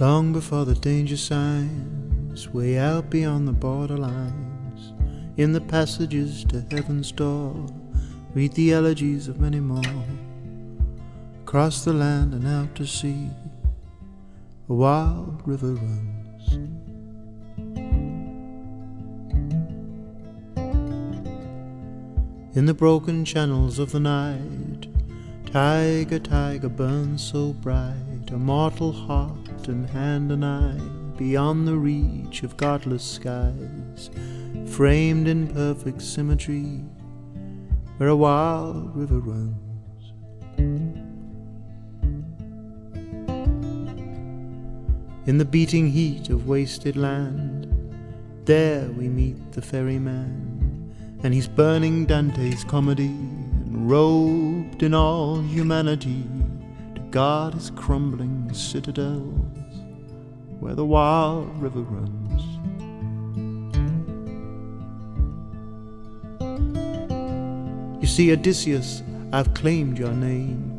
Long before the danger signs, way out beyond the borderlines, in the passages to heaven's door, read the elegies of many more. Across the land and out to sea, a wild river runs. In the broken channels of the night, tiger, tiger burns so bright, a mortal heart and hand and eye, beyond the reach of godless skies, framed in perfect symmetry, where a wild river runs. In the beating heat of wasted land, there we meet the ferryman, and he's burning Dante's comedy, and robed in all humanity, to guard his crumbling citadels, where the wild river runs. You see, Odysseus, I've claimed your name,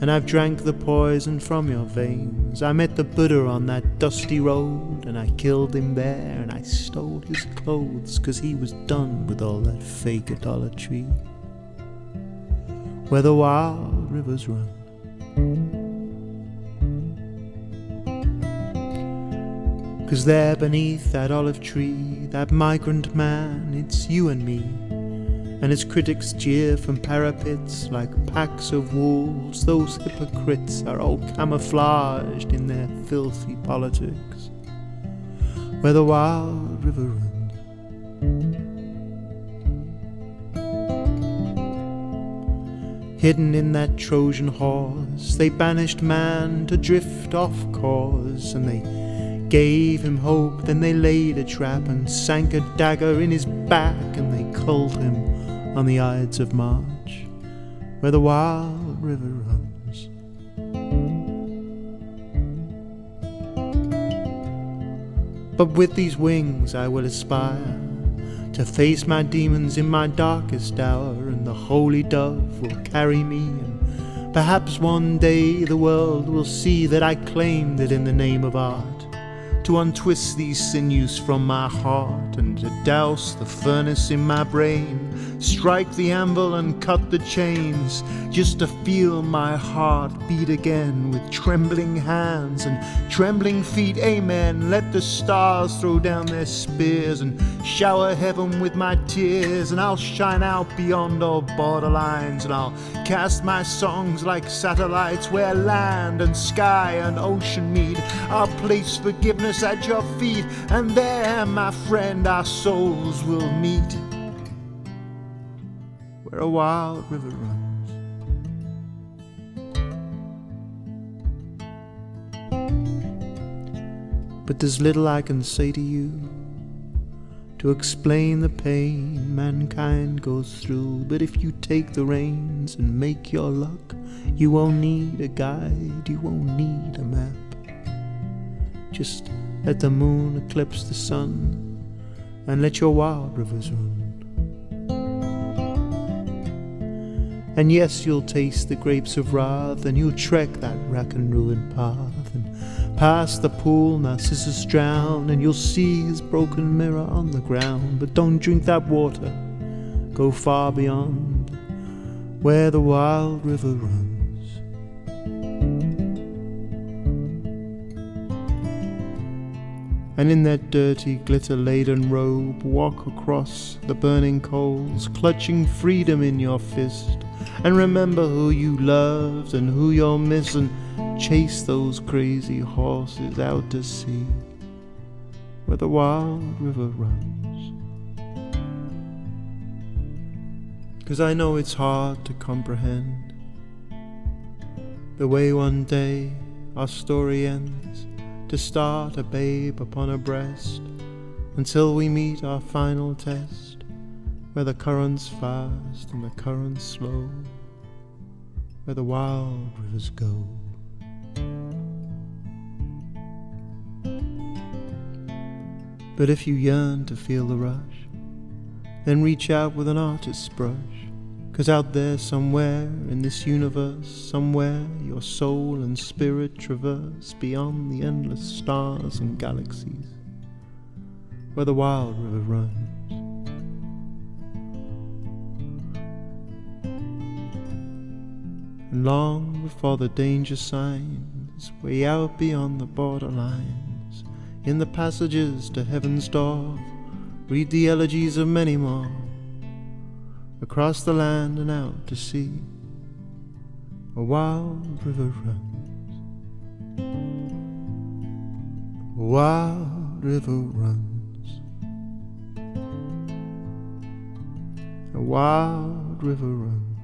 and I've drank the poison from your veins. I met the Buddha on that dusty road, and I killed him there, and I stole his clothes, 'cause he was done with all that fake idolatry, where the wild rivers run. 'Cause there beneath that olive tree, that migrant man, it's you and me, and his critics jeer from parapets like packs of wolves. Those hypocrites are all camouflaged in their filthy politics, where the wild river runs. Hidden in that Trojan horse, they banished man to drift off course, and they gave him hope, then they laid a trap and sank a dagger in his back, and they culled him on the Ides of March, where the wild river runs. But with these wings I will aspire to face my demons in my darkest hour, and the holy dove will carry me, and perhaps one day the world will see that I claimed it in the name of art, to untwist these sinews from my heart, and to douse the furnace in my brain, strike the anvil and cut the chains, just to feel my heart beat again with trembling hands and trembling feet. Amen. Let the stars throw down their spears and shower heaven with my tears, and I'll shine out beyond all borderlines, and I'll cast my songs like satellites where land and sky and ocean meet. I'll place forgiveness at your feet, and there, my friend, our souls will meet, where a wild river runs. But there's little I can say to you to explain the pain mankind goes through. But if you take the reins and make your luck, you won't need a guide, you won't need a map. Just let the moon eclipse the sun, and let your wild rivers run. And yes, you'll taste the grapes of wrath, and you'll trek that rack and ruin path, and past the pool Narcissus drowned, and you'll see his broken mirror on the ground. But don't drink that water, go far beyond, where the wild river runs. And in that dirty, glitter-laden robe, walk across the burning coals, clutching freedom in your fist, and remember who you loved and who you're missing. Chase those crazy horses out to sea, where the wild river runs. 'Cause I know it's hard to comprehend the way one day our story ends, to start a babe upon a breast, until we meet our final test, where the current's fast and the current's slow, where the wild rivers go. But if you yearn to feel the rush, then reach out with an artist's brush, 'Cause out there somewhere in this universe, somewhere your soul and spirit traverse beyond the endless stars and galaxies, where the wild river runs. And long before the danger signs, way out beyond the borderlines, in the passages to heaven's door, read the elegies of many more. Across the land and out to sea, a wild river runs. A wild river runs. A wild river runs.